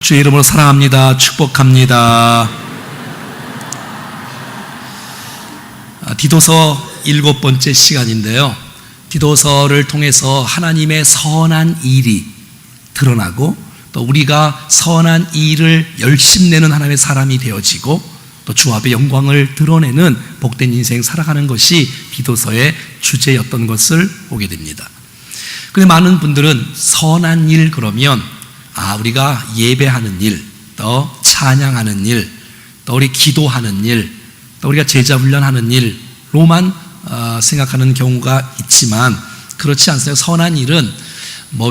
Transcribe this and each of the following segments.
주의 이름으로 사랑합니다. 축복합니다. 디도서 7번째 시간인데요. 디도서를 통해서 하나님의 선한 일이 드러나고 또 우리가 선한 일을 열심내는 하나님의 사람이 되어지고 또 주 앞에 영광을 드러내는 복된 인생 살아가는 것이 디도서의 주제였던 것을 보게 됩니다. 그런데 많은 분들은 선한 일 그러면 우리가 예배하는 일, 또 찬양하는 일, 또 우리 기도하는 일, 또 우리가 제자 훈련하는 일로만 생각하는 경우가 있지만 그렇지 않습니다. 선한 일은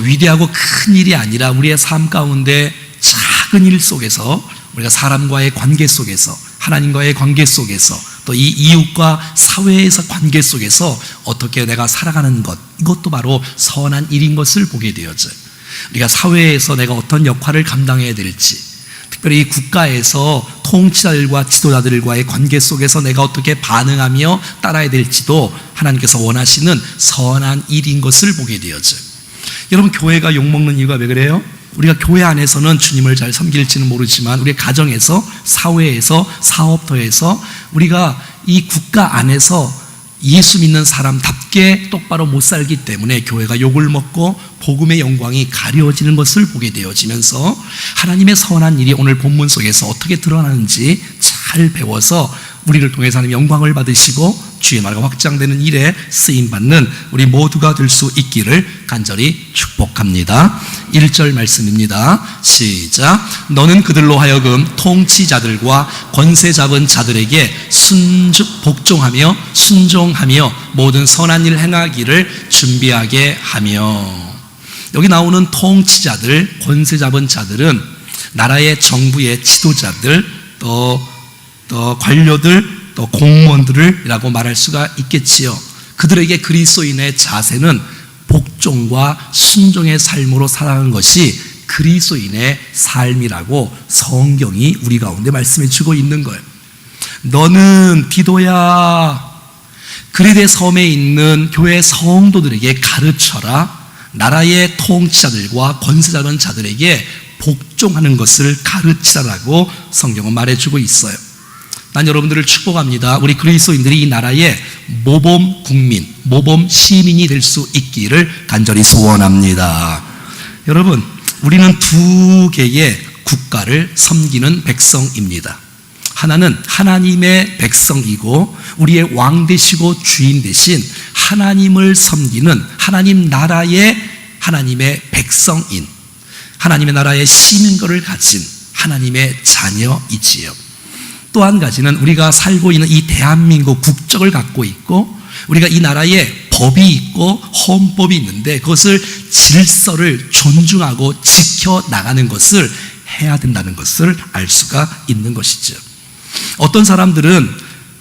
위대하고 큰 일이 아니라 우리의 삶 가운데 작은 일 속에서 우리가 사람과의 관계 속에서 하나님과의 관계 속에서 또 이 이웃과 사회에서 관계 속에서 어떻게 내가 살아가는 것, 이것도 바로 선한 일인 것을 보게 되어져요. 우리가 사회에서 내가 어떤 역할을 감당해야 될지, 특별히 이 국가에서 통치자들과 지도자들과의 관계 속에서 내가 어떻게 반응하며 따라야 될지도 하나님께서 원하시는 선한 일인 것을 보게 되어져요. 여러분, 교회가 욕먹는 이유가 왜 그래요? 우리가 교회 안에서는 주님을 잘 섬길지는 모르지만 우리 가정에서, 사회에서, 사업터에서 우리가 이 국가 안에서 예수 믿는 사람답게 똑바로 못 살기 때문에 교회가 욕을 먹고 복음의 영광이 가려지는 것을 보게 되어지면서 하나님의 선한 일이 오늘 본문 속에서 어떻게 드러나는지 잘 배워서 우리를 통해서 하나님 영광을 받으시고 주의 나라가 확장되는 일에 쓰임받는 우리 모두가 될 수 있기를 간절히 축복합니다. 1절 말씀입니다. 시작. 너는 그들로 하여금 통치자들과 권세 잡은 자들에게 복종하며 순종하며 모든 선한 일 행하기를 준비하게 하며. 여기 나오는 통치자들, 권세 잡은 자들은 나라의 정부의 지도자들, 또 관료들, 또 공무원들이라고 말할 수가 있겠지요. 그들에게 그리스도인의 자세는 복종과 순종의 삶으로 살아가는 것이 그리스도인의 삶이라고 성경이 우리 가운데 말씀해 주고 있는 거예요. 너는 디도야, 그레데 섬에 있는 교회 성도들에게 가르쳐라. 나라의 통치자들과 권세 잡은 자들에게 복종하는 것을 가르치라라고 성경은 말해주고 있어요. 난 여러분들을 축복합니다. 우리 그리스도인들이 이 나라의 모범 국민, 모범 시민이 될 수 있기를 간절히 소원합니다. 여러분, 우리는 두 개의 국가를 섬기는 백성입니다. 하나는 하나님의 백성이고 우리의 왕 되시고 주인 되신 하나님을 섬기는 하나님 나라의 하나님의 백성인, 하나님의 나라의 시민권을 가진 하나님의 자녀이지요. 또 한 가지는 우리가 살고 있는 이 대한민국 국적을 갖고 있고 우리가 이 나라에 법이 있고 헌법이 있는데 그것을 질서를 존중하고 지켜나가는 것을 해야 된다는 것을 알 수가 있는 것이죠. 어떤 사람들은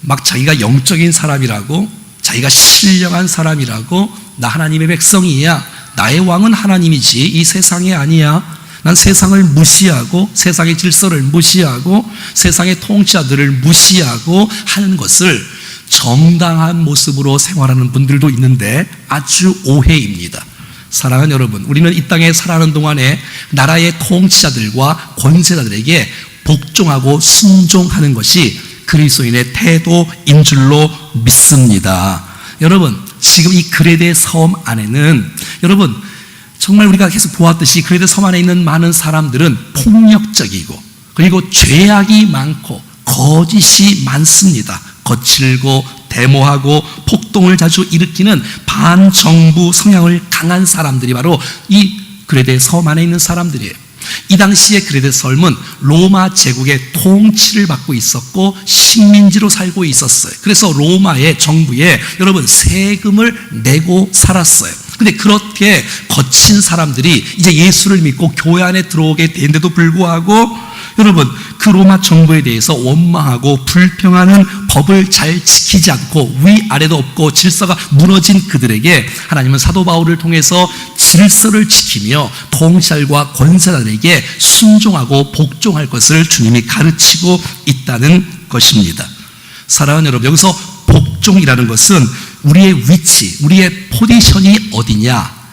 막 자기가 영적인 사람이라고, 자기가 신령한 사람이라고, 나 하나님의 백성이야, 나의 왕은 하나님이지 이 세상이 아니야, 난 세상을 무시하고 세상의 질서를 무시하고 세상의 통치자들을 무시하고 하는 것을 정당한 모습으로 생활하는 분들도 있는데 아주 오해입니다. 사랑하는 여러분, 우리는 이 땅에 살아가는 동안에 나라의 통치자들과 권세자들에게 복종하고 순종하는 것이 그리스도인의 태도인 줄로 믿습니다. 여러분, 지금 이 그레데 섬 안에는 여러분 정말 우리가 계속 보았듯이 그레데 섬 안에 있는 많은 사람들은 폭력적이고 그리고 죄악이 많고 거짓이 많습니다. 거칠고 데모하고 폭동을 자주 일으키는 반정부 성향을 강한 사람들이 바로 이 그레데 섬 안에 있는 사람들이에요. 이 당시에 그레데 섬은 로마 제국의 통치를 받고 있었고 식민지로 살고 있었어요. 그래서 로마의 정부에 여러분 세금을 내고 살았어요. 근데 그렇게 거친 사람들이 이제 예수를 믿고 교회 안에 들어오게 된데도 불구하고 여러분 그 로마 정부에 대해서 원망하고 불평하는 법을 잘 지키지 않고 위아래도 없고 질서가 무너진 그들에게 하나님은 사도 바울을 통해서 질서를 지키며 통치자들과 권세자들에게 순종하고 복종할 것을 주님이 가르치고 있다는 것입니다. 사랑하는 여러분, 여기서 복종이라는 것은 우리의 위치, 우리의 포지션이 어디냐,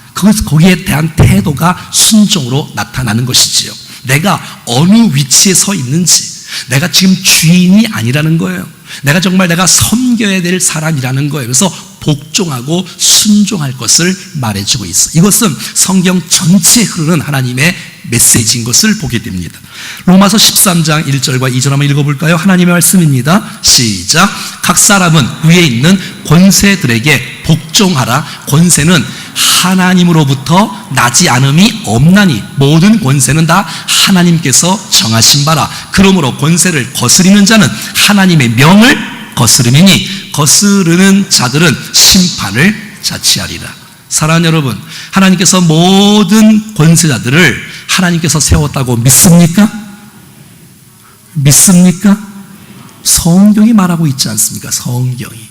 거기에 대한 태도가 순종으로 나타나는 것이지요. 내가 어느 위치에 서 있는지, 내가 지금 주인이 아니라는 거예요. 내가 섬겨야 될 사람이라는 거예요. 그래서 복종하고 순종할 것을 말해주고 있어요. 이것은 성경 전체에 흐르는 하나님의 메시지인 것을 보게 됩니다. 로마서 13장 1절과 2절 한번 읽어볼까요? 하나님의 말씀입니다. 시작. 각 사람은 위에 있는 권세들에게 복종하라. 권세는 하나님으로부터 나지 않음이 없나니 모든 권세는 다 하나님께서 정하신 바라. 그러므로 권세를 거스리는 자는 하나님의 명을 거스름이니 거스르는 자들은 심판을 자취하리라. 사랑하는 여러분, 하나님께서 모든 권세자들을 하나님께서 세웠다고 믿습니까? 믿습니까? 성경이 말하고 있지 않습니까? 성경이.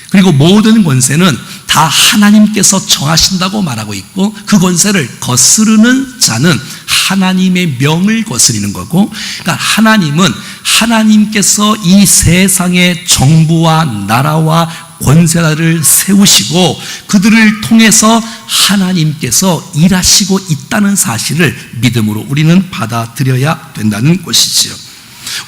그리고 모든 권세는 다 하나님께서 정하신다고 말하고 있고, 그 권세를 거스르는 자는 하나님의 명을 거스리는 거고, 그러니까 하나님은 하나님께서 이 세상의 정부와 나라와 권세자를 세우시고 그들을 통해서 하나님께서 일하시고 있다는 사실을 믿음으로 우리는 받아들여야 된다는 것이지요.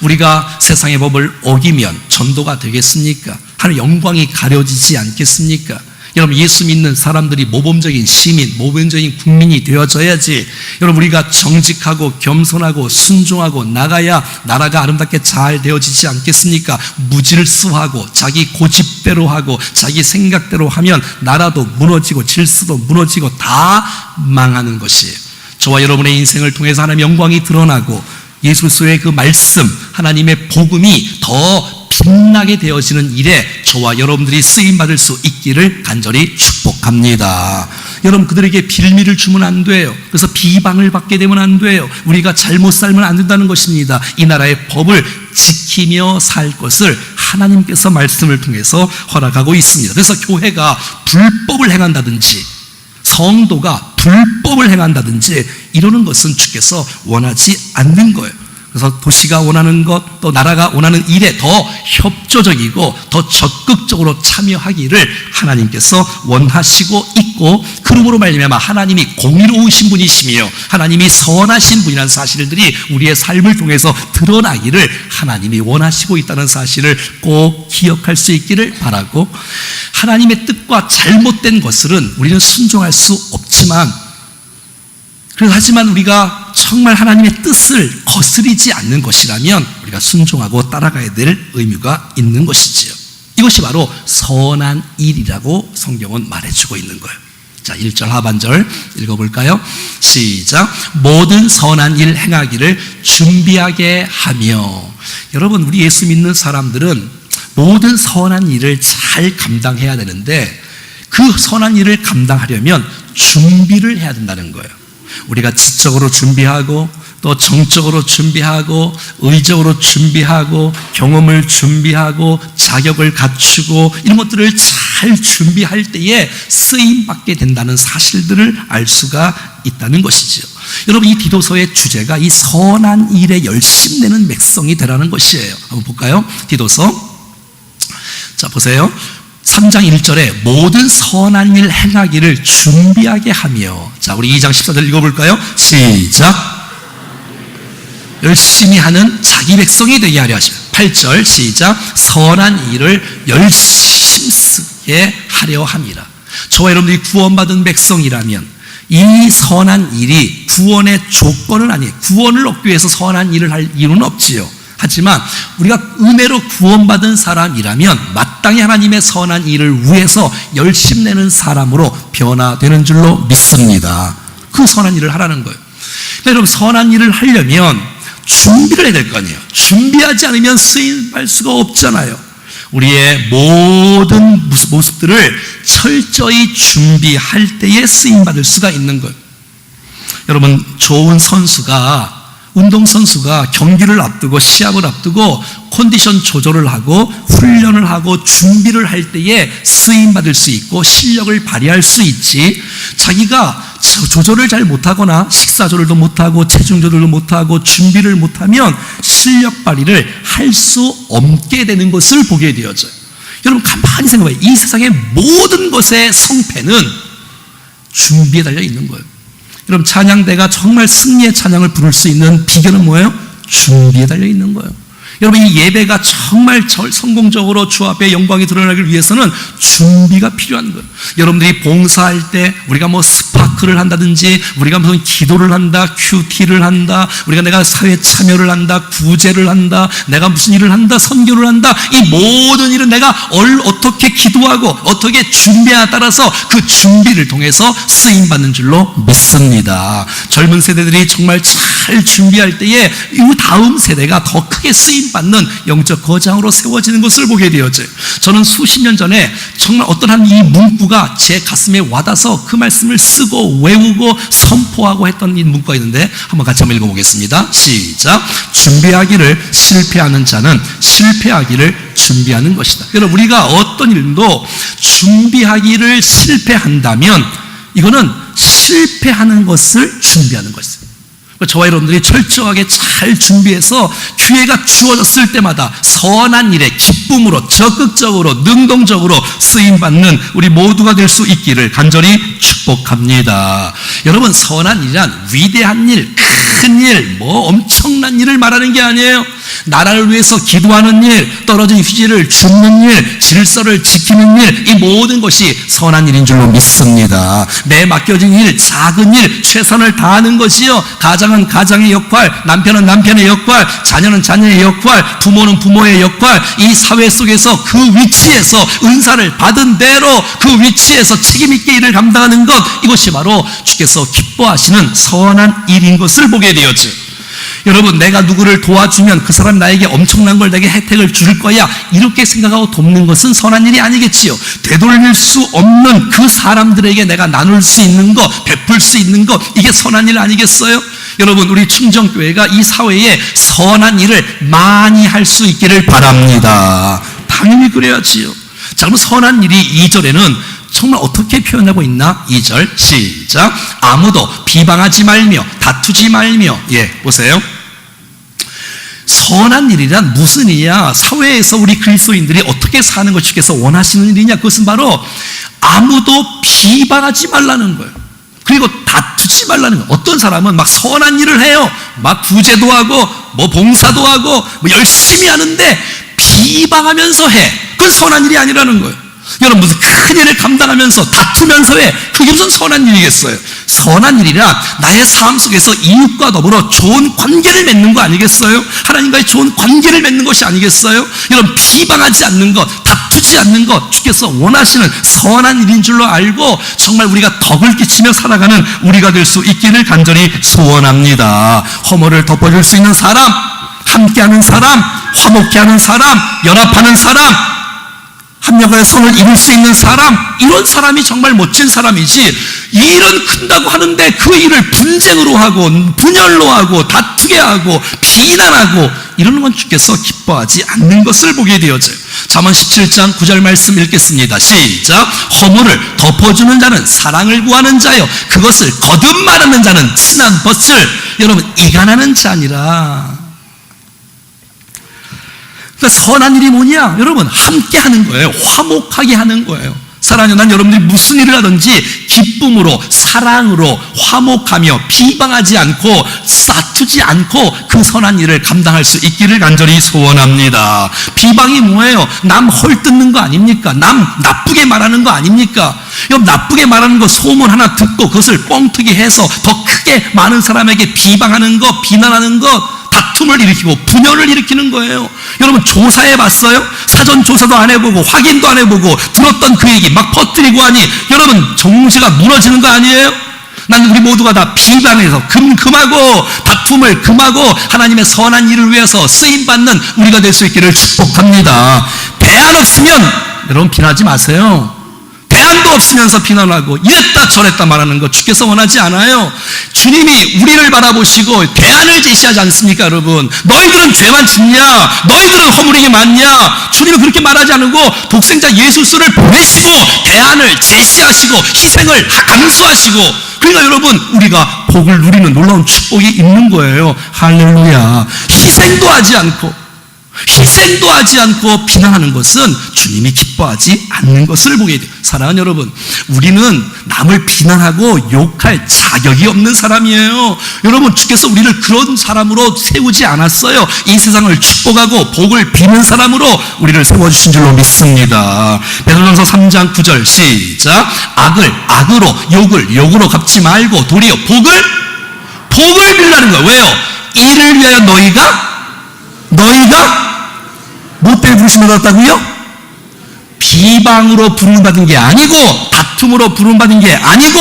우리가 세상의 법을 어기면 전도가 되겠습니까? 하나님의 영광이 가려지지 않겠습니까? 여러분, 예수 믿는 사람들이 모범적인 시민, 모범적인 국민이 되어져야지. 여러분, 우리가 정직하고 겸손하고 순종하고 나가야 나라가 아름답게 잘 되어지지 않겠습니까? 무질서하고 자기 고집대로 하고 자기 생각대로 하면 나라도 무너지고 질서도 무너지고 다 망하는 것이에요. 저와 여러분의 인생을 통해서 하나님의 영광이 드러나고 예수 그리스도의 그 말씀, 하나님의 복음이 더 빛나게 되어지는 일에 저와 여러분들이 쓰임받을 수 있기를 간절히 축복합니다. 여러분, 그들에게 빌미를 주면 안 돼요. 그래서 비방을 받게 되면 안 돼요. 우리가 잘못 살면 안 된다는 것입니다. 이 나라의 법을 지키며 살 것을 하나님께서 말씀을 통해서 허락하고 있습니다. 그래서 교회가 불법을 행한다든지 성도가 불법을 행한다든지 이러는 것은 주께서 원하지 않는 거예요. 그래서 도시가 원하는 것, 또 나라가 원하는 일에 더 협조적이고 더 적극적으로 참여하기를 하나님께서 원하시고 있고, 그러므로 말미암아 하나님이 공의로우신 분이시며 하나님이 선하신 분이라는 사실들이 우리의 삶을 통해서 드러나기를 하나님이 원하시고 있다는 사실을 꼭 기억할 수 있기를 바라고, 하나님의 뜻과 잘못된 것들은 우리는 순종할 수 없지만, 하지만 우리가 정말 하나님의 뜻을 거스리지 않는 것이라면 우리가 순종하고 따라가야 될 의무가 있는 것이지요. 이것이 바로 선한 일이라고 성경은 말해주고 있는 거예요. 자, 1절 하반절 읽어볼까요? 시작. 모든 선한 일 행하기를 준비하게 하며. 여러분, 우리 예수 믿는 사람들은 모든 선한 일을 잘 감당해야 되는데 그 선한 일을 감당하려면 준비를 해야 된다는 거예요. 우리가 지적으로 준비하고 또 정적으로 준비하고 의적으로 준비하고 경험을 준비하고 자격을 갖추고 이런 것들을 잘 준비할 때에 쓰임받게 된다는 사실들을 알 수가 있다는 것이지요. 여러분, 이 디도서의 주제가 이 선한 일에 열심 내는 백성이 되라는 것이에요. 한번 볼까요? 디도서, 자 보세요. 3장 1절에 모든 선한 일 행하기를 준비하게 하며. 자, 우리 2장 14절 읽어볼까요? 시작. 열심히 하는 자기 백성이 되게 하려 하시며. 8절 시작. 선한 일을 열심쓰게 하려 함이라. 저와 여러분들이 구원받은 백성이라면 이 선한 일이 구원의 조건은 아니에요. 구원을 얻기 위해서 선한 일을 할 이유는 없지요. 하지만 우리가 은혜로 구원받은 사람이라면 마땅히 하나님의 선한 일을 위해서 열심내는 사람으로 변화되는 줄로 믿습니다. 그 선한 일을 하라는 거예요. 그러니까 여러분, 선한 일을 하려면 준비를 해야 될 거 아니에요. 준비하지 않으면 쓰임받을 수가 없잖아요. 우리의 모든 모습들을 철저히 준비할 때에 쓰임받을 수가 있는 거예요. 여러분, 좋은 선수가, 운동선수가 경기를 앞두고 시합을 앞두고 컨디션 조절을 하고 훈련을 하고 준비를 할 때에 쓰임받을 수 있고 실력을 발휘할 수 있지, 자기가 조절을 잘 못하거나 식사 조절도 못하고 체중 조절도 못하고 준비를 못하면 실력 발휘를 할 수 없게 되는 것을 보게 되어져요. 여러분, 가만히 생각해봐요. 이 세상의 모든 것의 성패는 준비에 달려 있는 거예요. 여러분, 찬양대가 정말 승리의 찬양을 부를 수 있는 비결은 뭐예요? 준비에 달려 있는 거예요. 여러분, 이 예배가 정말 성공적으로 주 앞에 영광이 드러나기 위해서는 준비가 필요한 거예요. 여러분들이 봉사할 때 우리가 뭐 스파크를 한다든지, 우리가 무슨 기도를 한다, 큐티를 한다, 내가 사회 참여를 한다, 구제를 한다, 내가 무슨 일을 한다, 선교를 한다, 이 모든 일은 내가 어떻게 기도하고 어떻게 준비하에 따라서 그 준비를 통해서 쓰임받는 줄로 믿습니다. 젊은 세대들이 정말 잘 준비할 때에 이 다음 세대가 더 크게 쓰임받는 영적 거장으로 세워지는 것을 보게 되었어요. 저는 수십 년 전에 정말 어떤 한 이 문구가 제 가슴에 와닿아서 그 말씀을 쓰고 외우고 선포하고 했던 이 문구가 있는데 한번 같이 한번 읽어보겠습니다. 시작. 준비하기를 실패하는 자는 실패하기를 준비하는 것이다. 여러분, 우리가 어떤 일도 준비하기를 실패한다면 이거는 실패하는 것을 준비하는 것이에요. 저와 여러분들이 철저하게 잘 준비해서 기회가 주어졌을 때마다 선한 일에 기쁨으로 적극적으로 능동적으로 쓰임받는 우리 모두가 될 수 있기를 간절히 축복합니다. 여러분, 선한 일이란 위대한 일, 큰 일, 엄청난 일을 말하는 게 아니에요. 나라를 위해서 기도하는 일, 떨어진 휴지를 줍는 일, 질서를 지키는 일, 이 모든 것이 선한 일인 줄로 믿습니다. 내 맡겨진 일, 작은 일, 최선을 다하는 것이요. 가장은 가장의 역할, 남편은 남편의 역할, 자녀는 자녀의 역할, 부모는 부모의 역할, 이 사회 속에서 그 위치에서 은사를 받은 대로 그 위치에서 책임있게 일을 감당하는 것, 이것이 바로 주께서 기뻐하시는 선한 일인 것을 보게 되었죠. 여러분, 내가 누구를 도와주면 그 사람 나에게 엄청난 걸 내게 혜택을 줄 거야, 이렇게 생각하고 돕는 것은 선한 일이 아니겠지요. 되돌릴 수 없는 그 사람들에게 내가 나눌 수 있는 것, 베풀 수 있는 것, 이게 선한 일 아니겠어요? 여러분, 우리 충정교회가 이 사회에 선한 일을 많이 할 수 있기를 바랍니다. 당연히 그래야지요. 자, 그럼 선한 일이 2절에는 정말 어떻게 표현하고 있나? 2절 시작. 아무도 비방하지 말며 다투지 말며. 보세요. 선한 일이란 무슨 일이야? 사회에서 우리 그리스도인들이 어떻게 사는 걸 주께서 원하시는 일이냐? 그것은 바로 아무도 비방하지 말라는 거예요. 그리고 다투지 말라는 거예요. 어떤 사람은 막 선한 일을 해요. 막 구제도 하고 봉사도 하고 열심히 하는데 비방하면서 해. 그건 선한 일이 아니라는 거예요. 여러분, 무슨 큰 일을 감당하면서 다투면서 해. 그게 무슨 선한 일이겠어요? 선한 일이란 나의 삶 속에서 이웃과 더불어 좋은 관계를 맺는 거 아니겠어요? 하나님과의 좋은 관계를 맺는 것이 아니겠어요? 여러분, 비방하지 않는 것, 다투지 않는 것, 주께서 원하시는 선한 일인 줄로 알고 정말 우리가 덕을 끼치며 살아가는 우리가 될 수 있기를 간절히 소원합니다. 허물을 덮어줄 수 있는 사람, 함께하는 사람, 화목케 하는 사람, 연합하는 사람, 합력하여 손을 이룰 수 있는 사람, 이런 사람이 정말 멋진 사람이지, 이 일은 큰다고 하는데 그 일을 분쟁으로 하고 분열로 하고 다투게 하고 비난하고 이러는 건 주께서 기뻐하지 않는 것을 보게 되어져요. 잠언 17장 9절 말씀 읽겠습니다. 시작. 허물을 덮어주는 자는 사랑을 구하는 자요, 그것을 거듭 말하는 자는 친한 벗을. 여러분, 이간하는 자 아니라, 그러니까 선한 일이 뭐냐? 여러분, 함께 하는 거예요. 화목하게 하는 거예요. 사랑하는, 난 여러분들이 무슨 일을 하든지 기쁨으로, 사랑으로, 화목하며 비방하지 않고 다투지 않고 그 선한 일을 감당할 수 있기를 간절히 소원합니다. 비방이 뭐예요? 남 헐뜯는 거 아닙니까? 남 나쁘게 말하는 거 아닙니까? 여러분, 나쁘게 말하는 거 소문 하나 듣고 그것을 뻥튀기 해서 더 크게 많은 사람에게 비방하는 것, 비난하는 것, 다툼을 일으키고 분열을 일으키는 거예요. 여러분, 조사해 봤어요? 사전 조사도 안 해보고 확인도 안 해보고 들었던 그 얘기 막 퍼뜨리고 하니 여러분, 정치가 무너지는 거 아니에요? 난 우리 모두가 다 비방해서 금하고 다툼을 금하고 하나님의 선한 일을 위해서 쓰임받는 우리가 될 수 있기를 축복합니다. 대안 없으면 여러분 비난하지 마세요. 대안도 없으면서 비난하고 이랬다 저랬다 말하는 거 주께서 원하지 않아요. 주님이 우리를 바라보시고 대안을 제시하지 않습니까? 여러분, 너희들은 죄만 짓냐? 너희들은 허물이 많냐? 주님은 그렇게 말하지 않고 독생자 예수를 보내시고 대안을 제시하시고 희생을 감수하시고, 그러니까 여러분, 우리가 복을 누리는 놀라운 축복이 있는 거예요. 할렐루야. 희생도 하지 않고, 희생도 하지 않고 비난하는 것은 주님이 기뻐하지 않는 것을 보게 돼요. 사랑하는 여러분, 우리는 남을 비난하고 욕할 자격이 없는 사람이에요. 여러분, 주께서 우리를 그런 사람으로 세우지 않았어요. 이 세상을 축복하고 복을 비는 사람으로 우리를 세워주신 줄로 믿습니다. 베드로전서 3장 9절 시작. 악을 악으로, 욕을 욕으로 갚지 말고 도리어 복을 빌라는 거예요. 왜요? 이를 위하여 너희가 뭐 때문에 부르심을 받았다고요? 비방으로 부름받은 게 아니고, 다툼으로 부름받은 게 아니고,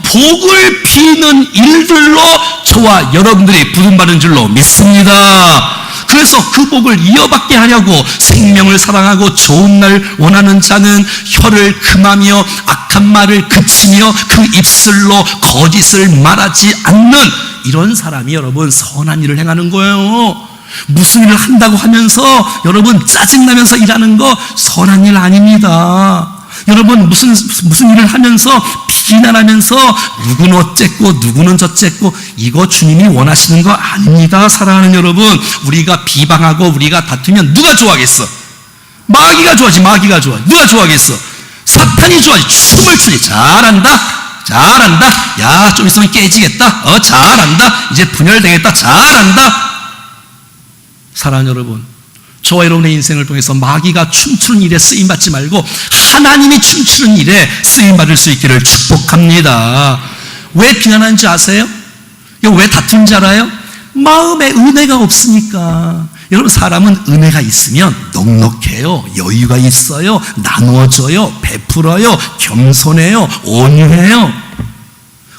복을 비는 일들로 저와 여러분들이 부름받은 줄로 믿습니다. 그래서 그 복을 이어받게 하려고 생명을 사랑하고 좋은 날 원하는 자는 혀를 금하며 악한 말을 그치며 그 입술로 거짓을 말하지 않는 이런 사람이 여러분 선한 일을 행하는 거예요. 무슨 일을 한다고 하면서 여러분 짜증나면서 일하는 거 선한 일 아닙니다. 여러분 무슨 일을 하면서 비난하면서 누구는 어쨌고 누구는 저쨌고 이거 주님이 원하시는 거 아닙니다. 사랑하는 여러분, 우리가 비방하고 우리가 다투면 누가 좋아하겠어? 마귀가 좋아하지. 마귀가 좋아. 누가 좋아하겠어? 사탄이 좋아하지. 춤을 추지. 잘한다. 야, 좀 있으면 깨지겠다. 잘한다. 이제 분열되겠다. 잘한다. 사랑하는 여러분, 저와 여러분의 인생을 통해서 마귀가 춤추는 일에 쓰임받지 말고 하나님이 춤추는 일에 쓰임받을 수 있기를 축복합니다. 왜 비난하는지 아세요? 왜 다툰지 알아요? 마음에 은혜가 없으니까. 여러분, 사람은 은혜가 있으면 넉넉해요. 여유가 있어요. 나누어줘요. 베풀어요. 겸손해요. 온유해요.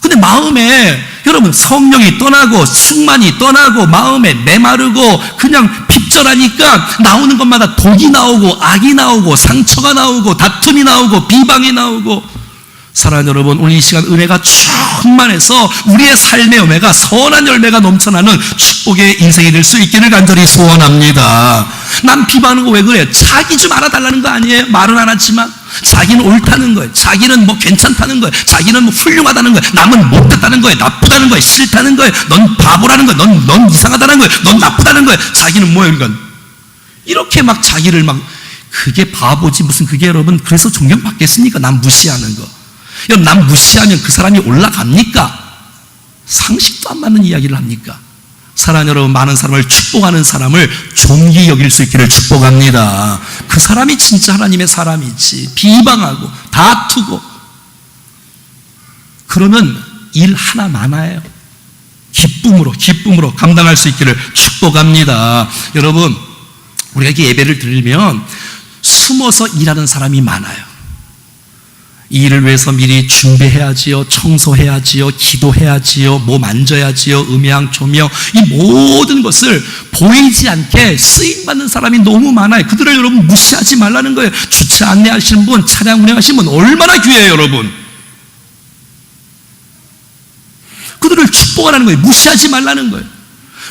근데 마음에 여러분 성령이 떠나고 충만이 떠나고 마음에 메마르고 그냥 핍절하니까 나오는 것마다 독이 나오고 악이 나오고 상처가 나오고 다툼이 나오고 비방이 나오고. 사랑하는 여러분, 오늘 이 시간 은혜가 충만해서 우리의 삶의 열매가 선한 열매가 넘쳐나는 축복의 인생이 될 수 있기를 간절히 소원합니다. 난 비방하는 거 왜 그래? 자기 좀 알아달라는 거 아니에요? 말은 안 하지만 자기는 옳다는 거예요. 자기는 뭐 괜찮다는 거예요. 자기는 뭐 훌륭하다는 거예요. 남은 못됐다는 거예요. 나쁘다는 거예요. 싫다는 거예요. 넌 바보라는 거예요. 넌 이상하다는 거예요. 넌 나쁘다는 거예요. 자기는 뭐예요? 그러니까 이렇게 막 자기를 막, 그게 바보지 무슨. 그게 여러분 그래서 존경받겠습니까? 남 무시하는 거. 여러분, 남 무시하면 그 사람이 올라갑니까? 상식도 안 맞는 이야기를 합니까? 사랑하는 여러분, 많은 사람을 축복하는 사람을 존귀 여길 수 있기를 축복합니다. 그 사람이 진짜 하나님의 사람이지. 비방하고 다투고 그러면 일 하나 많아요. 기쁨으로 감당할 수 있기를 축복합니다. 여러분, 우리가 이렇게 예배를 드리면 숨어서 일하는 사람이 많아요. 이 일을 위해서 미리 준비해야지요, 청소해야지요, 기도해야지요, 뭐 만져야지요, 음향, 조명, 이 모든 것을 보이지 않게 쓰임받는 사람이 너무 많아요. 그들을 여러분 무시하지 말라는 거예요. 주차 안내하시는 분, 차량 운행하시는 분 얼마나 귀해요, 여러분. 그들을 축복하라는 거예요. 무시하지 말라는 거예요.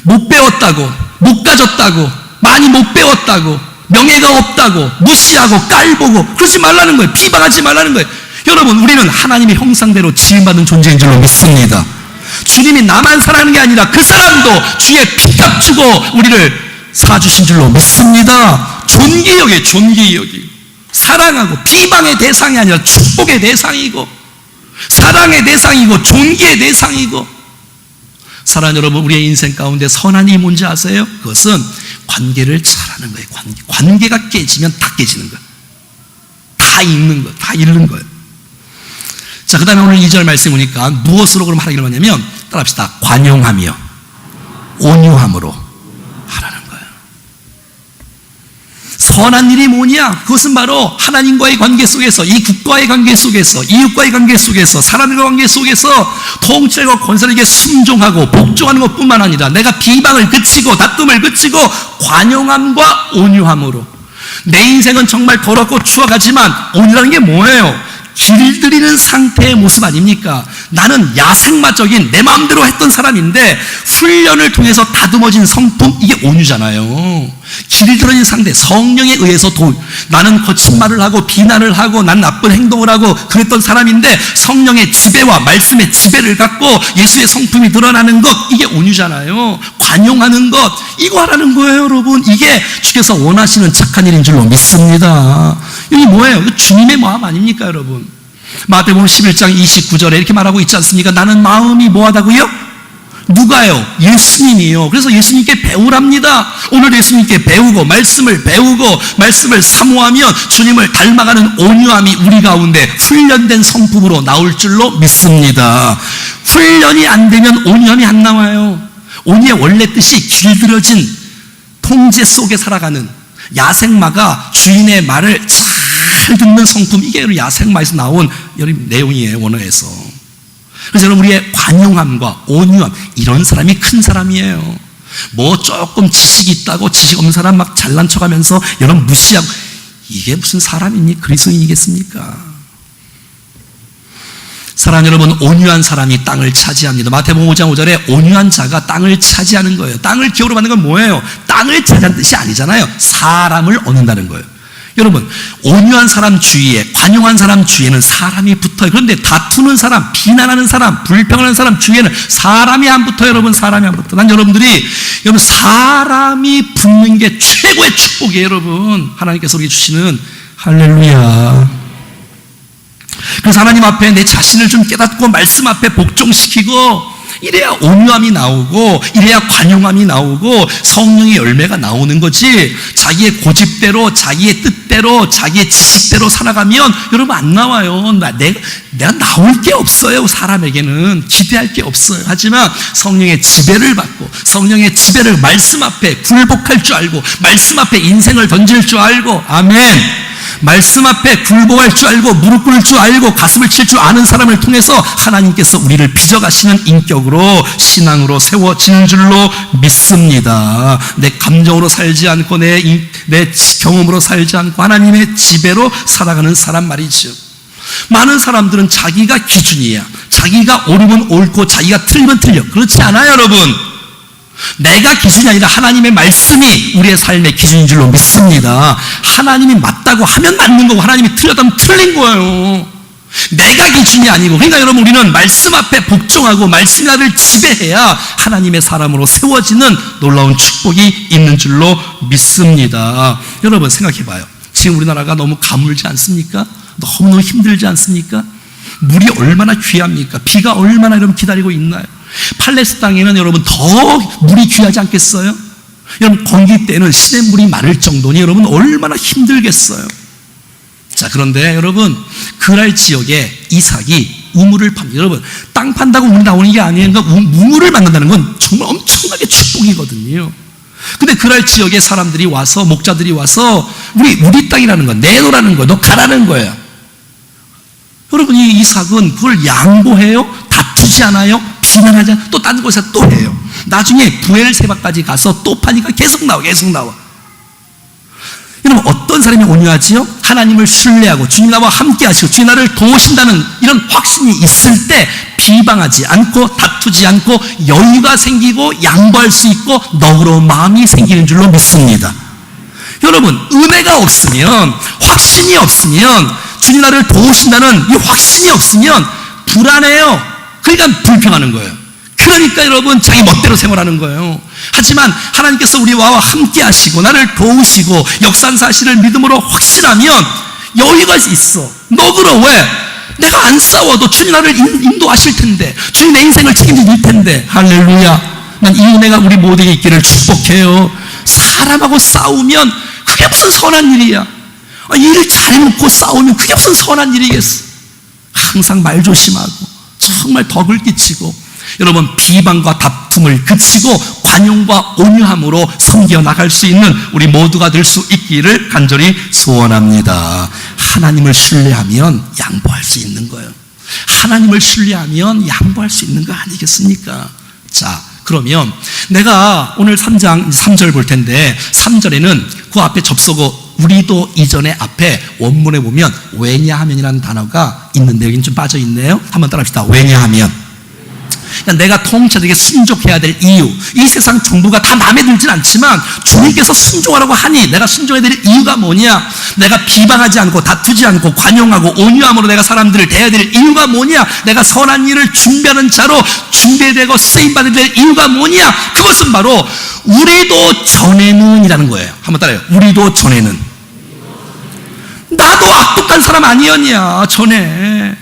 못 배웠다고, 못 가졌다고, 많이 못 배웠다고, 명예가 없다고, 무시하고 깔보고 그러지 말라는 거예요. 비방하지 말라는 거예요. 여러분, 우리는 하나님의 형상대로 지음받은 존재인 줄로 믿습니다. 주님이 나만 사랑하는 게 아니라 그 사람도 주의 피값 주고 우리를 사주신 줄로 믿습니다. 존귀 여기 사랑하고 비방의 대상이 아니라 축복의 대상이고 사랑의 대상이고 존귀의 대상이고. 사랑하는 여러분, 우리의 인생 가운데 선한 일이 뭔지 아세요? 그것은 관계를 잘하는 거예요. 관계가 깨지면 다 깨지는 거예요. 다 잃는 거예요. 다 잃는 거예요. 자, 그 다음에 오늘 2절 말씀 보니까 무엇으로 그럼 하라고 하냐면, 따라합시다. 관용하며 온유함으로 하라는 거예요. 선한 일이 뭐냐? 그것은 바로 하나님과의 관계 속에서, 이 국가의 관계 속에서, 이웃과의 관계 속에서, 사람들과 관계 속에서 통찰과 권세에게 순종하고 복종하는 것뿐만 아니라 내가 비방을 그치고 다툼을 그치고 관용함과 온유함으로. 내 인생은 정말 더럽고 추악하지만 온유라는 게 뭐예요? 길들이는 상태의 모습 아닙니까? 나는 야생마적인 내 마음대로 했던 사람인데 훈련을 통해서 다듬어진 성품, 이게 온유잖아요. 길들여진 상태, 성령에 의해서 나는 거친 말을 하고 비난을 하고 난 나쁜 행동을 하고 그랬던 사람인데 성령의 지배와 말씀의 지배를 갖고 예수의 성품이 드러나는 것, 이게 온유잖아요. 관용하는 것, 이거 하라는 거예요, 여러분. 이게 주께서 원하시는 착한 일인 줄로 믿습니다. 이게 뭐예요? 이거 주님의 마음 아닙니까, 여러분? 마태복음 11장 29절에 이렇게 말하고 있지 않습니까? 나는 마음이 뭐하다고요? 누가요? 예수님이요. 그래서 예수님께 배우랍니다. 오늘 예수님께 배우고 말씀을 배우고 말씀을 사모하면 주님을 닮아가는 온유함이 우리 가운데 훈련된 성품으로 나올 줄로 믿습니다. 훈련이 안 되면 온유함이 안 나와요. 온유의 원래 뜻이 길들여진 통제 속에 살아가는, 야생마가 주인의 말을 잘 듣는 성품, 이게 야생마에서 나온 내용이에요, 원어에서. 그래서 여러분, 우리의 관용함과 온유함, 이런 사람이 큰 사람이에요. 뭐 조금 지식이 있다고 지식 없는 사람 막 잘난 척하면서 여러분 무시하고, 이게 무슨 사람이니 그리스도인이겠습니까? 사랑하는 여러분, 온유한 사람이 땅을 차지합니다. 마태복음 5장 5절에 온유한 자가 땅을 차지하는 거예요. 땅을 기업으로 받는 건 뭐예요? 땅을 차지하는 뜻이 아니잖아요. 사람을 얻는다는 거예요. 여러분, 온유한 사람 주위에, 관용한 사람 주위에는 사람이 붙어요. 그런데 다투는 사람, 비난하는 사람, 불평하는 사람 주위에는 사람이 안 붙어요. 여러분, 사람이 안 붙어요. 난 여러분들이, 여러분, 사람이 붙는 게 최고의 축복이에요. 여러분, 하나님께서 우리에게 주시는. 할렐루야. 그래서 하나님 앞에 내 자신을 좀 깨닫고 말씀 앞에 복종시키고, 이래야 온유함이 나오고, 이래야 관용함이 나오고, 성령의 열매가 나오는 거지. 자기의 고집대로, 자기의 뜻대로, 자기의 지식대로 살아가면 여러분 안 나와요. 내가 나올 게 없어요. 사람에게는 기대할 게 없어요. 하지만 성령의 지배를 받고, 성령의 지배를 말씀 앞에 굴복할 줄 알고, 말씀 앞에 인생을 던질 줄 알고, 아멘. 말씀 앞에 굴복할 줄 알고, 무릎 꿇을 줄 알고, 가슴을 칠 줄 아는 사람을 통해서 하나님께서 우리를 빚어가시는 인격으로, 신앙으로 세워지는 줄로 믿습니다. 내 감정으로 살지 않고 내 경험으로 살지 않고 하나님의 지배로 살아가는 사람 말이죠. 많은 사람들은 자기가 기준이야. 자기가 옳으면 옳고 자기가 틀리면 틀려. 그렇지 않아요, 여러분. 내가 기준이 아니라 하나님의 말씀이 우리의 삶의 기준인 줄로 믿습니다. 하나님이 맞다고 하면 맞는 거고, 하나님이 틀렸다면 틀린 거예요. 내가 기준이 아니고. 그러니까 여러분, 우리는 말씀 앞에 복종하고 말씀이 나를 지배해야 하나님의 사람으로 세워지는 놀라운 축복이 있는 줄로 믿습니다. 여러분, 생각해봐요. 지금 우리나라가 너무 가물지 않습니까? 너무너무 힘들지 않습니까? 물이 얼마나 귀합니까? 비가 얼마나 여러분 기다리고 있나요? 팔레스타인 땅에는 여러분 더 물이 귀하지 않겠어요? 여러분, 건기 때는 시냇물이 마를 정도니 여러분 얼마나 힘들겠어요? 자, 그런데 여러분, 그랄 지역에 이삭이 우물을 팝니다. 여러분, 땅 판다고 우물이 나오는 게 아니에요. 그러니까 우물을 만든다는 건 정말 엄청나게 축복이거든요. 근데 그랄 지역에 사람들이 와서, 목자들이 와서 우리 땅이라는 건, 내놓으라는 거예요. 너 가라는 거예요. 여러분, 이 이삭은 그걸 양보해요? 다투지 않아요? 비난하지 않아요? 또 딴 곳에 또 해요. 나중에 부엘세바까지 가서 또 파니까 계속 나와. 여러분, 어떤 사람이 온유하지요? 하나님을 신뢰하고 주님 나와 함께 하시고 주님 나를 도우신다는 이런 확신이 있을 때 비방하지 않고 다투지 않고 여유가 생기고 양보할 수 있고 너그러운 마음이 생기는 줄로 믿습니다. 여러분, 은혜가 없으면, 확신이 없으면, 주님 나를 도우신다는 이 확신이 없으면 불안해요. 그러니까 불평하는 거예요. 그러니까 여러분, 자기 멋대로 생활하는 거예요. 하지만 하나님께서 우리와 함께 하시고 나를 도우시고 역사한 사실을 믿음으로 확신하면 여유가 있어. 너그러워. 왜? 내가 안 싸워도 주님 나를 인도하실 텐데, 주님 내 인생을 책임질 텐데. 할렐루야. 난 이 은혜가 우리 모두에게 있기를 축복해요. 사람하고 싸우면 그게 무슨 선한 일이야. 일을 잘해놓고 싸우면 그게 무슨 선한 일이겠어. 항상 말 조심하고 정말 덕을 끼치고 여러분, 비방과 다툼을 그치고 관용과 온유함으로 섬겨 나갈 수 있는 우리 모두가 될 수 있기를 간절히 소원합니다. 하나님을 신뢰하면 양보할 수 있는 거예요. 하나님을 신뢰하면 양보할 수 있는 거 아니겠습니까? 자, 그러면 내가 오늘 3절 볼 텐데 3절에는 그 앞에 접속어 우리도 이전에 앞에 원문에 보면 왜냐하면이라는 단어가 있는데 여기는 좀 빠져 있네요. 한번 따라합시다. 왜냐하면. 그러니까 내가 통치자들에게 순종해야 될 이유, 이 세상 정부가 다 마음에 들진 않지만 주님께서 순종하라고 하니 내가 순종해야 될 이유가 뭐냐? 내가 비방하지 않고 다투지 않고 관용하고 온유함으로 내가 사람들을 대해야 될 이유가 뭐냐? 내가 선한 일을 준비하는 자로 준비되고 쓰임받아야 될 이유가 뭐냐? 그것은 바로 우리도 전에는 이라는 거예요. 한번 따라해요. 우리도 전에는. 나도 악독한 사람 아니었냐 전에.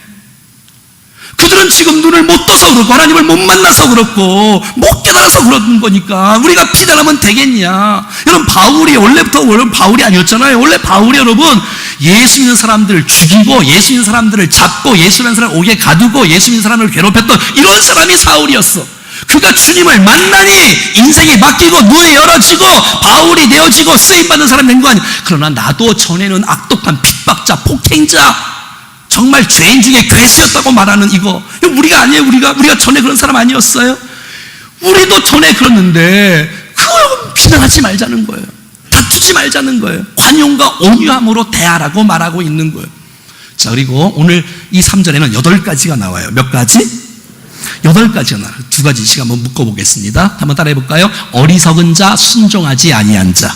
그들은 지금 눈을 못 떠서 그렇고 하나님을 못 만나서 그렇고 못 깨달아서 그런 거니까 우리가 피달하면 되겠냐. 여러분 바울이 원래부터 바울이 아니었잖아요. 원래 바울이 여러분 예수 믿는 사람들을 죽이고 예수 믿는 사람들을 잡고 예수 믿는 사람을 옥에 가두고 예수 믿는 사람을 괴롭혔던 이런 사람이 사울이었어. 그가 주님을 만나니 인생이 바뀌고 눈이 열어지고 바울이 되어지고 쓰임받는 사람 된 거 아니야. 그러나 나도 전에는 악독한 핍박자 폭행자 정말 죄인 중에 괴수였다고 말하는 이거 우리가 아니에요. 우리가 전에 그런 사람 아니었어요? 우리도 전에 그랬는데 그걸 비난하지 말자는 거예요. 다투지 말자는 거예요. 관용과 온유함으로 대하라고 말하고 있는 거예요. 자, 그리고 오늘 이 3절에는 8가지가 나와요. 몇 가지? 8가지가 나와요. 2가지씩 한번 묶어보겠습니다. 한번 따라해 볼까요? 어리석은 자, 순종하지 아니한 자.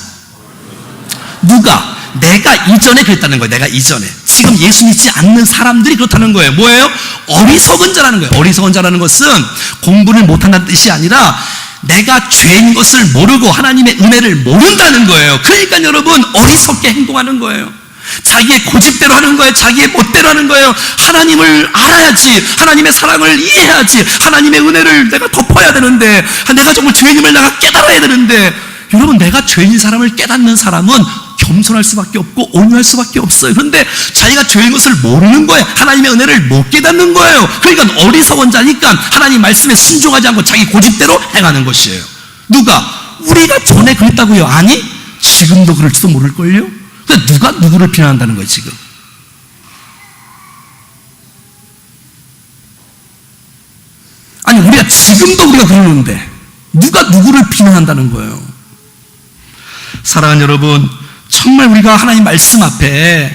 누가? 내가 이전에 그랬다는 거예요. 내가 이전에. 지금 예수 믿지 않는 사람들이 그렇다는 거예요. 뭐예요? 어리석은 자라는 거예요. 어리석은 자라는 것은 공부를 못한다는 뜻이 아니라 내가 죄인 것을 모르고 하나님의 은혜를 모른다는 거예요. 그러니까 여러분 어리석게 행동하는 거예요. 자기의 고집대로 하는 거예요. 자기의 멋대로 하는 거예요. 하나님을 알아야지. 하나님의 사랑을 이해해야지. 하나님의 은혜를 내가 덮어야 되는데 내가 정말 죄인임을 내가 깨달아야 되는데 여러분 내가 죄인 사람을 깨닫는 사람은 겸손할 수밖에 없고 온유할 수밖에 없어요. 그런데 자기가 죄인 것을 모르는 거예요. 하나님의 은혜를 못 깨닫는 거예요. 그러니까 어리석은 자니까 하나님 말씀에 순종하지 않고 자기 고집대로 행하는 것이에요. 누가? 우리가 전에 그랬다고요? 아니 지금도 그럴지도 모를걸요. 그러니까 누가 누구를 비난한다는 거예요 지금. 아니 우리가 지금도 우리가 그러는데 누가 누구를 비난한다는 거예요. 사랑하는 여러분, 정말 우리가 하나님 말씀 앞에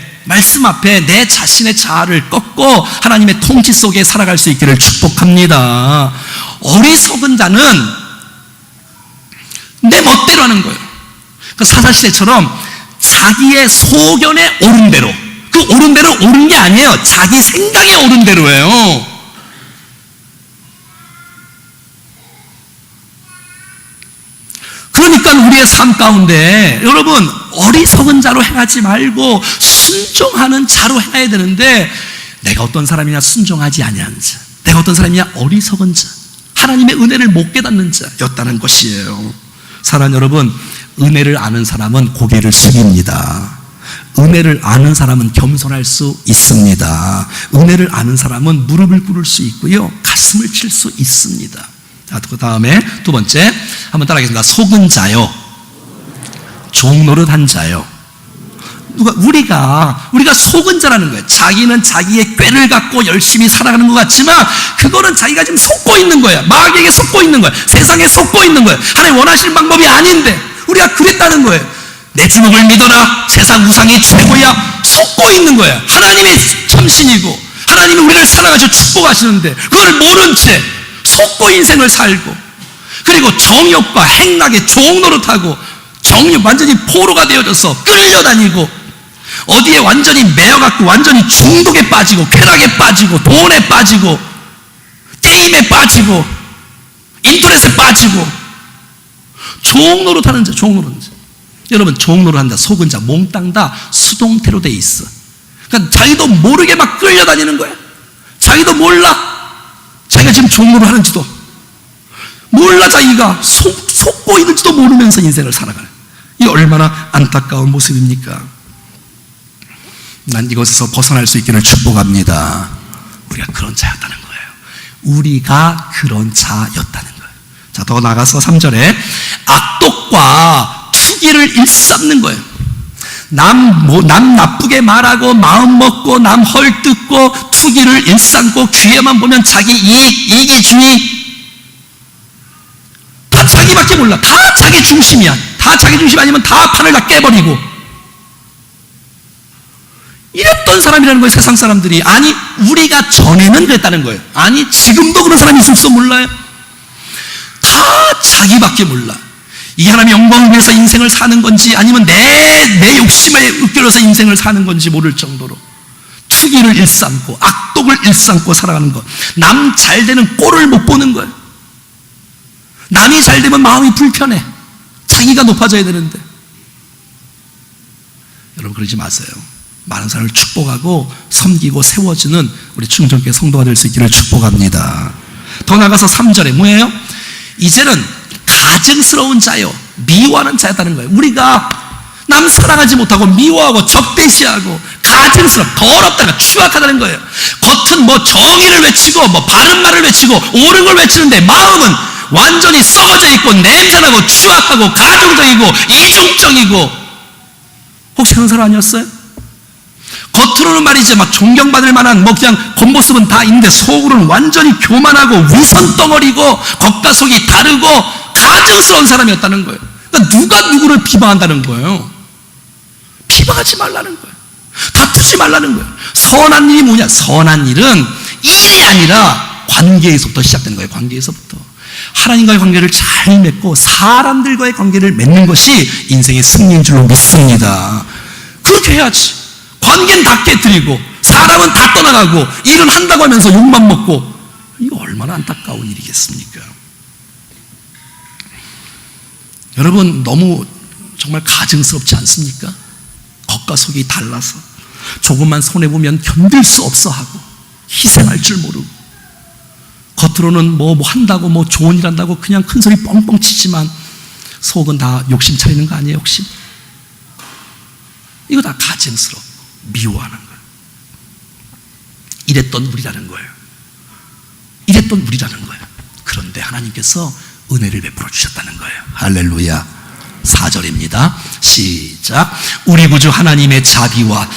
내 자신의 자아를 꺾고 하나님의 통치 속에 살아갈 수 있기를 축복합니다. 어리석은 자는 내 멋대로 하는 거예요. 그 사사시대처럼 자기의 소견에 옳은 대로, 그 옳은 대로 옳은 게 아니에요. 자기 생각에 옳은 대로예요. 그러니까 우리의 삶 가운데 여러분 어리석은 자로 행하지 말고 순종하는 자로 행해야 되는데 내가 어떤 사람이냐 순종하지 아니하는 자, 내가 어떤 사람이냐 어리석은 자, 하나님의 은혜를 못 깨닫는 자였다는 것이에요. 사랑하는 여러분, 은혜를 아는 사람은 고개를 숙입니다. 은혜를 아는 사람은 겸손할 수 있습니다. 은혜를 아는 사람은 무릎을 꿇을 수 있고요, 가슴을 칠 수 있습니다. 자, 그 다음에 두 번째 한번 따라하겠습니다. 속은 자요, 종노릇한 자요. 우리가 속은 자라는 거예요. 자기는 자기의 꾀를 갖고 열심히 살아가는 것 같지만 그거는 자기가 지금 속고 있는 거예요. 마귀에게 속고 있는 거예요. 세상에 속고 있는 거예요. 하나님 원하시는 방법이 아닌데 우리가 그랬다는 거예요. 내 주먹을 믿어라, 세상 우상이 최고야, 속고 있는 거예요. 하나님이 참신이고 하나님이 우리를 사랑하셔 축복하시는데 그걸 모른 채 속고 인생을 살고, 그리고 정욕과 행락에 종노릇하고 정욕 완전히 포로가 되어져서 끌려다니고 어디에 완전히 매여갖고 완전히 중독에 빠지고 쾌락에 빠지고 돈에 빠지고 게임에 빠지고 인터넷에 빠지고 종노릇하는 자, 종노릇하는 자. 여러분 종노릇한다, 속은 자, 몽땅 다 수동태로 돼 있어. 그러니까 자기도 모르게 막 끌려다니는 거야. 자기도 몰라. 자기가 지금 종노릇하는지도 몰라. 자기가 속고 있는지도 모르면서 인생을 살아가는, 이 얼마나 안타까운 모습입니까? 난 이것에서 벗어날 수 있기를 축복합니다. 우리가 그런 자였다는 거예요. 우리가 그런 자였다는 거예요. 자, 더 나가서 3절에 악독과 투기를 일삼는 거예요. 남 나쁘게 말하고 마음 먹고 남 헐뜯고 투기를 일삼고 귀에만 보면 자기 이기주의, 다 자기밖에 몰라. 다 자기 중심이야. 다 자기 중심 아니면 다 판을 다 깨버리고 이랬던 어떤 사람이라는 거예요, 세상 사람들이. 아니, 우리가 전에는 그랬다는 거예요. 아니, 지금도 그런 사람이 있을지 몰라요. 다 자기밖에 몰라. 이 하나님의 영광을 위해서 인생을 사는 건지 아니면 내 욕심에 ức 인생을 사는 건지 모를 정도로 투기를 일삼고 악독을 일삼고 살아가는 것. 남 잘 되는 꼴을 못 보는 거예요. 남이 잘 되면 마음이 불편해. 자기가 높아져야 되는데. 여러분, 그러지 마세요. 많은 사람을 축복하고 섬기고 세워주는 우리 충정교회 성도가 될 수 있기를 축복합니다. 더 나아가서 3절에 뭐예요? 이제는 가증스러운 자요, 미워하는 자였다는 거예요. 우리가 남 사랑하지 못하고 미워하고 적대시하고 가증스럽고 더럽다는, 추악하다는 거예요. 겉은 뭐 정의를 외치고 뭐 바른 말을 외치고 옳은 걸 외치는데 마음은 완전히 썩어져 있고 냄새나고 추악하고 가정적이고 이중적이고. 혹시 그런 사람 아니었어요? 겉으로는 말이지 막 존경받을 만한 뭐 그냥 겉모습은 다 있는데 속으로는 완전히 교만하고 위선덩어리고 겉과 속이 다르고 가증스러운 사람이었다는 거예요. 그러니까 누가 누구를 비방한다는 거예요? 비방하지 말라는 거예요. 다투지 말라는 거예요. 선한 일이 뭐냐? 선한 일은 일이 아니라 관계에서부터 시작되는 거예요. 관계에서부터. 하나님과의 관계를 잘 맺고 사람들과의 관계를 맺는 것이 인생의 승리인 줄로 믿습니다. 그렇게 해야지. 관계는 다 깨뜨리고 사람은 다 떠나가고 일은 한다고 하면서 욕만 먹고, 이거 얼마나 안타까운 일이겠습니까? 여러분, 너무 정말 가증스럽지 않습니까? 겉과 속이 달라서 조금만 손해보면 견딜 수 없어 하고 희생할 줄 모르고, 겉으로는 뭐 한다고 뭐 좋은 일 한다고 그냥 큰 소리 뻥뻥 치지만 속은 다 욕심 차리는 거 아니에요? 욕심. 이거 다 가증스럽고 미워하는 거예요. 이랬던 우리라는 거예요. 이랬던 우리라는 거예요. 그런데 하나님께서 은혜를 베풀어 주셨다는 거예요. 할렐루야. 4절입니다. 시작. 우리 구주 하나님의 자비와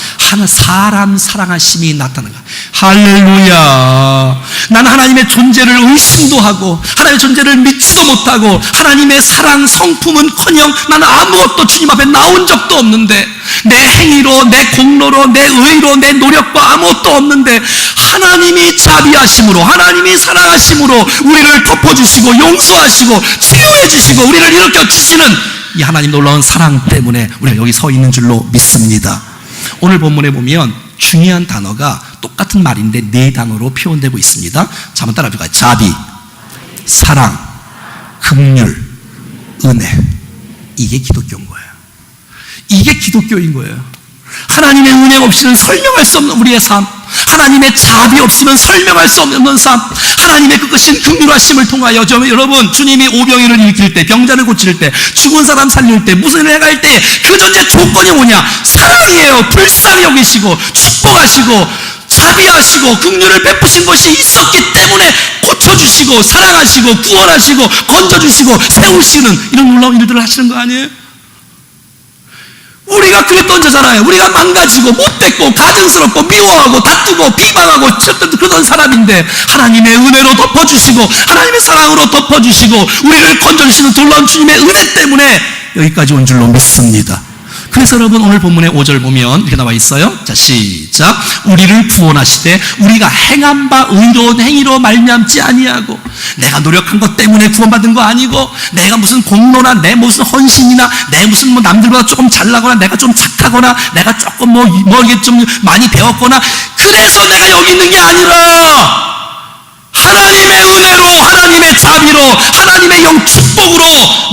사람 사랑하심이 나타나는 거예요. 할렐루야. 나는 하나님의 존재를 의심도 하고 하나님의 존재를 믿지도 못하고 하나님의 사랑 성품은커녕 나는 아무것도 주님 앞에 나온 적도 없는데, 내 행위로 내 공로로 내 의로 내 노력과 아무것도 없는데 하나님이 자비하심으로 하나님이 사랑하심으로 우리를 덮어주시고 용서하시고 치유해 주시고 우리를 일으켜 주시는 이 하나님 놀라운 사랑 때문에 우리가 여기 서 있는 줄로 믿습니다. 오늘 본문에 보면 중요한 단어가 똑같은 말인데 4단어로 표현되고 있습니다. 자, 한번 따라해볼까요? 자비, 사랑, 긍휼, 은혜. 이게 기독교인 거예요. 이게 기독교인 거예요. 하나님의 은혜 없이는 설명할 수 없는 우리의 삶, 하나님의 자비 없이는 설명할 수 없는 삶, 하나님의 그것인 긍휼하심을 통하여 여러분, 주님이 오병이를 일으킬 때, 병자를 고칠 때, 죽은 사람 살릴 때, 무슨 일을 해갈 때 그 전제 조건이 뭐냐? 사랑이에요. 불쌍히 여기시고 축복하시고 자비하시고 긍휼을 베푸신 것이 있었기 때문에 고쳐주시고 사랑하시고 구원하시고 건져주시고 세우시는 이런 놀라운 일들을 하시는 거 아니에요? 우리가 그랬던 자잖아요. 우리가 망가지고 못됐고 가증스럽고 미워하고 다투고 비방하고 그러던 사람인데 하나님의 은혜로 덮어주시고 하나님의 사랑으로 덮어주시고 우리를 건져주시는 놀라운 주님의 은혜 때문에 여기까지 온 줄로 믿습니다. 그래서 여러분, 오늘 본문의 5절 보면 이렇게 나와 있어요. 자, 시작. 우리를 구원하시되 우리가 행한 바 의로운 행위로 말미암지 아니하고, 내가 노력한 것 때문에 구원받은 거 아니고, 내가 무슨 공로나 내 무슨 헌신이나 내 무슨 뭐 남들보다 조금 잘나거나 내가 좀 착하거나 내가 조금 뭐 이게 좀 많이 배웠거나 그래서 내가 여기 있는 게 아니라 하나님의 은혜로 하나님의 자비로 하나님의 영 축복으로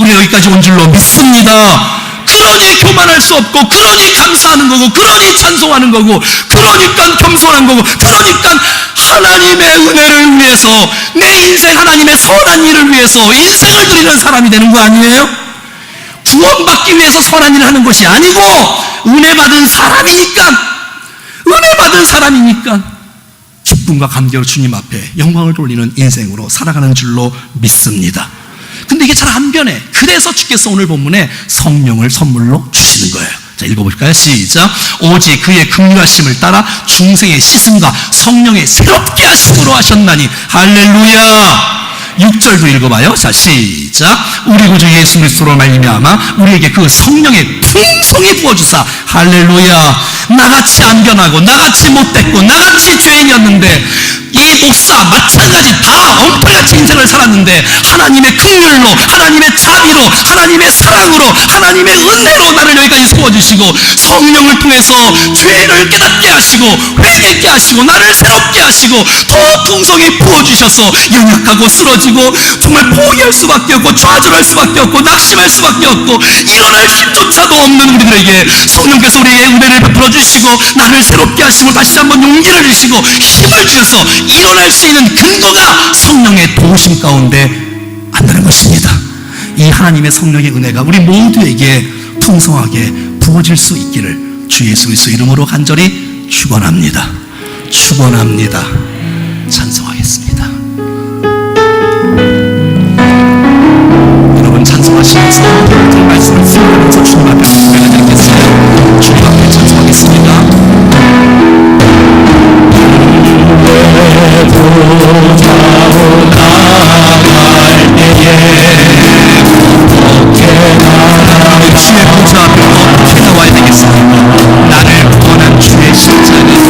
우리 여기까지 온 줄로 믿습니다. 그러니 교만할 수 없고, 그러니 감사하는 거고, 그러니 찬송하는 거고, 그러니까 겸손한 거고, 그러니까 하나님의 은혜를 위해서 내 인생 하나님의 선한 일을 위해서 인생을 드리는 사람이 되는 거 아니에요? 구원받기 위해서 선한 일을 하는 것이 아니고 은혜 받은 사람이니까 기쁨과 감격으로 주님 앞에 영광을 돌리는 인생으로 살아가는 줄로 믿습니다. 근데 이게 잘 안 변해. 그래서 주께서 오늘 본문에 성령을 선물로 주시는 거예요. 자, 읽어볼까요? 시작. 오직 그의 긍휼하심을 따라 중생의 씻음과 성령의 새롭게 하심으로 하셨나니. 할렐루야. 6절도 읽어봐요. 자, 시작. 우리 구주 예수 그리스도로 말미암아 우리에게 그 성령의 풍성히 부어주사. 할렐루야. 나같이 안 변하고 나같이 못됐고 나같이 죄인이었는데 이 목사 마찬가지 다 엉터리같이 인생을 살았는데 하나님의 긍휼로, 하나님의 자비로, 하나님의 사랑으로, 하나님의 은혜로 나를 여기까지 세워주시고 성령을 통해서 죄를 깨닫게 하시고 회개케 하시고 나를 새롭게 하시고 더 풍성히 부어주셔서 연약하고 쓰러지고 정말 포기할 수밖에 없고 좌절할 수밖에 없고 낙심할 수밖에 없고 일어날 힘조차도 없는 우리들에게 성령께서 우리에게 은혜를 베풀어 주시고 나를 새롭게 하시고 다시 한번 용기를 주시고 힘을 주셔서 일어날 수 있는 근거가 성령의 도우심 가운데 안다는 것입니다. 이 하나님의 성령의 은혜가 우리 모두에게 풍성하게 부어질 수 있기를 주 예수 그리스도 이름으로 간절히 축원합니다. 축원합니다. 찬송하겠습니다. 여러분 찬송하시면서 오늘 말씀을 수행하면서 주님 앞에 고백을 드리겠습니다. 주님 앞에 찬송하겠습니다. 주의 보좌 앞에 어떻게 나와야 되겠습니까? 나를 구원한 주의 십자가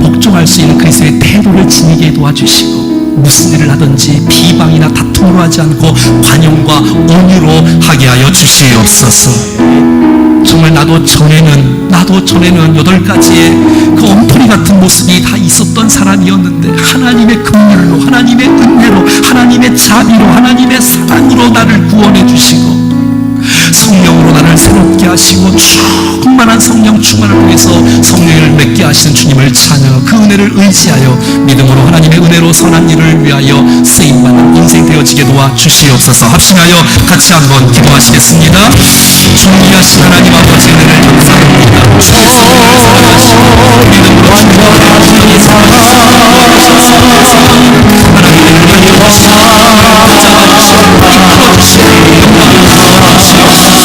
복종할 수 있는 그리스도의 태도를 지니게 도와주시고 무슨 일을 하든지 비방이나 다툼으로 하지 않고 관용과 온유로 하게 하여 주시옵소서. 정말 나도 전에는 8가지의 그 엉터리 같은 모습이 다 있었던 사람이었는데 하나님의 긍휼로, 하나님의 은혜로, 하나님의 자비로, 하나님의 사랑으로 나를 구원해 주시고 성령으로 나를 새롭게 하시고 충만한 성령 충만을 통해서 성령을 맺게 있게 하시는 주님을 찬양하고 그 은혜를 의지하여 믿음으로 하나님의 은혜로 선한 일을 위하여 쓰임받는 인생 되어지게 도와주시옵소서. 합심하여 같이 한번 기도하시겠습니다. 존귀하신 하나님 아버지 은혜를 감사합니다. 주께서 우리를 사랑하시고 믿음으로 주님을 사랑하시옵소서. 하나님의 은혜를 붙잡아주시고 이끌어주시고 영광을 받아주시옵소서.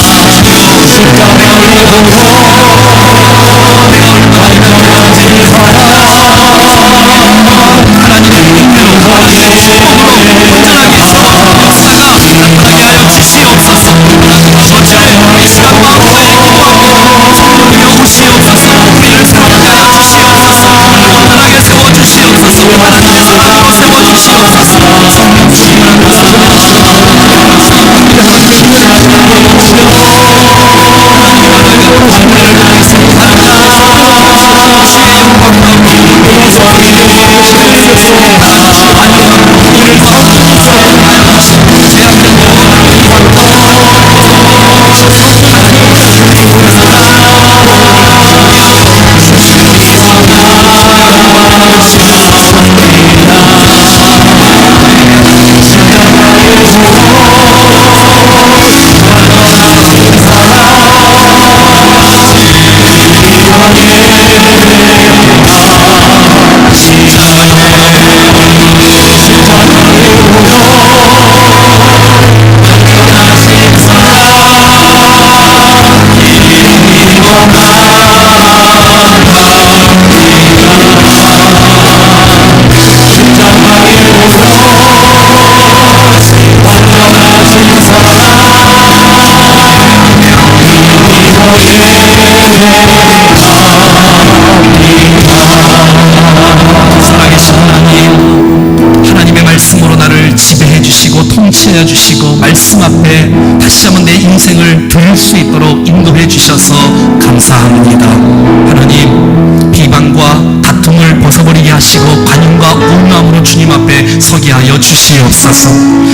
하나님의 은혜로 축복으로 온전하게 서는 역사가 나타나게 하여 주시옵소서. 아버지 이 시간 마음에 기도하고 성령을 여우시옵소서. 우리를 새롭게 하여 주시옵소서. 온전하게 세워주시옵소서. 하나님의 사랑으로 세워주시옵소서. 성령 충만한 통치해 주시고 말씀 앞에 다시 한번 내 인생을 드릴 수 있도록 인도해 주셔서 감사합니다. 하나님, 비방과 다툼을 벗어버리게 하시고 관용과 온유함으로 주님 앞에 서게 하여 주시옵소서.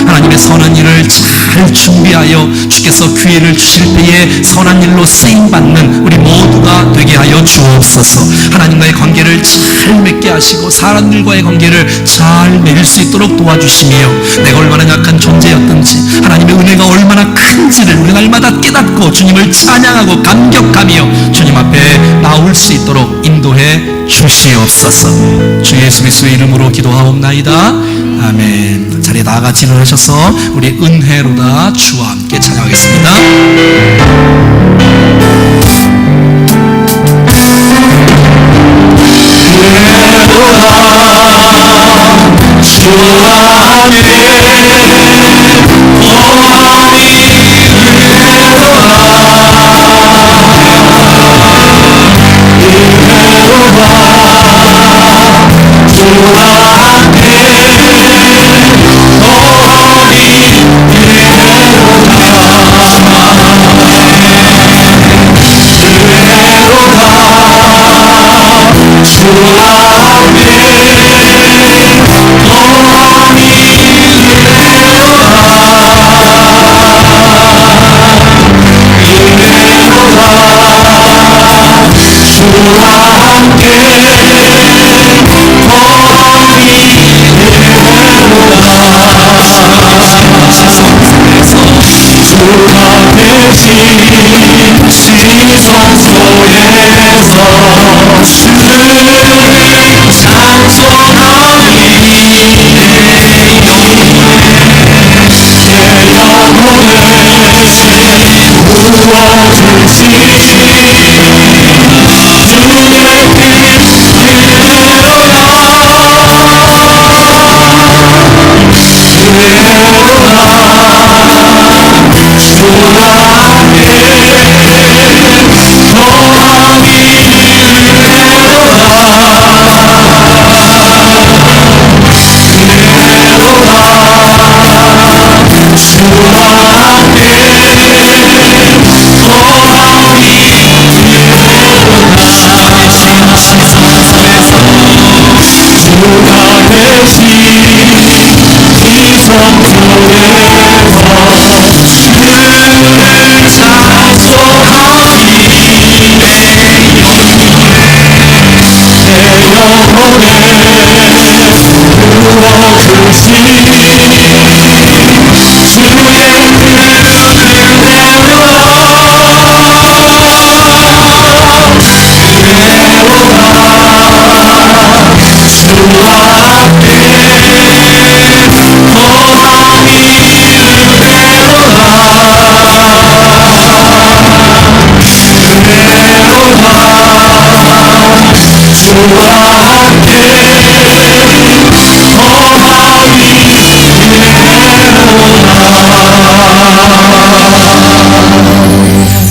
하나님의 선한 일을 잘 준비하여 주께서 기회를 주실 때에 선한 일로 쓰임받는 우리 모두가 되게 하여 주옵소서. 하나님과의 관계를 잘 맺게 하시고 사람들과의 관계를 잘 맺을 수 있도록 도와주시며 내가 얼마나 약한 존재였든지 하나님의 은혜가 얼마나 큰지를 우리 날마다 깨닫고 주님을 찬양하고 감격하며 주님 앞에 나올 수 있도록 인도해 주시옵소서. 주 예수 그리스도의 이름으로 기도하옵나이다. 아멘. 자리에 다 같이 일어나셔서 우리 은혜로다 주와 함께 찬양하겠습니다. 주와 함께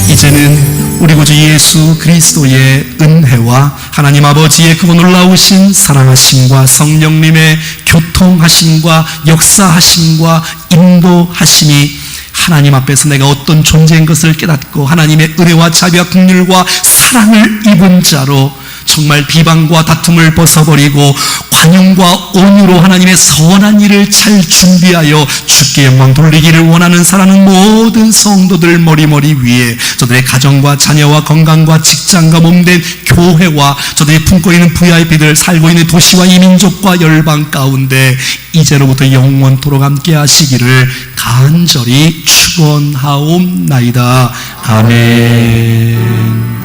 이제는 우리 구주 예수 그리스도의 은혜와 하나님 아버지의 그 놀라우신 사랑하심과 성령님의 교통하심과 역사하심과 인도하심이 하나님 앞에서 내가 어떤 존재인 것을 깨닫고 하나님의 은혜와 자비와 긍휼과 사랑을 입은 자로 정말 비방과 다툼을 벗어버리고 관용과 온유로 하나님의 선한 일을 잘 준비하여 주께 영광 돌리기를 원하는 사랑하는 모든 성도들 머리머리 위에 저들의 가정과 자녀와 건강과 직장과 몸된 교회와 저들이 품고 있는 VIP들 살고 있는 도시와 이 민족과 열방 가운데 이제로부터 영원토록 함께 하시기를 간절히 축원하옵나이다. 아멘.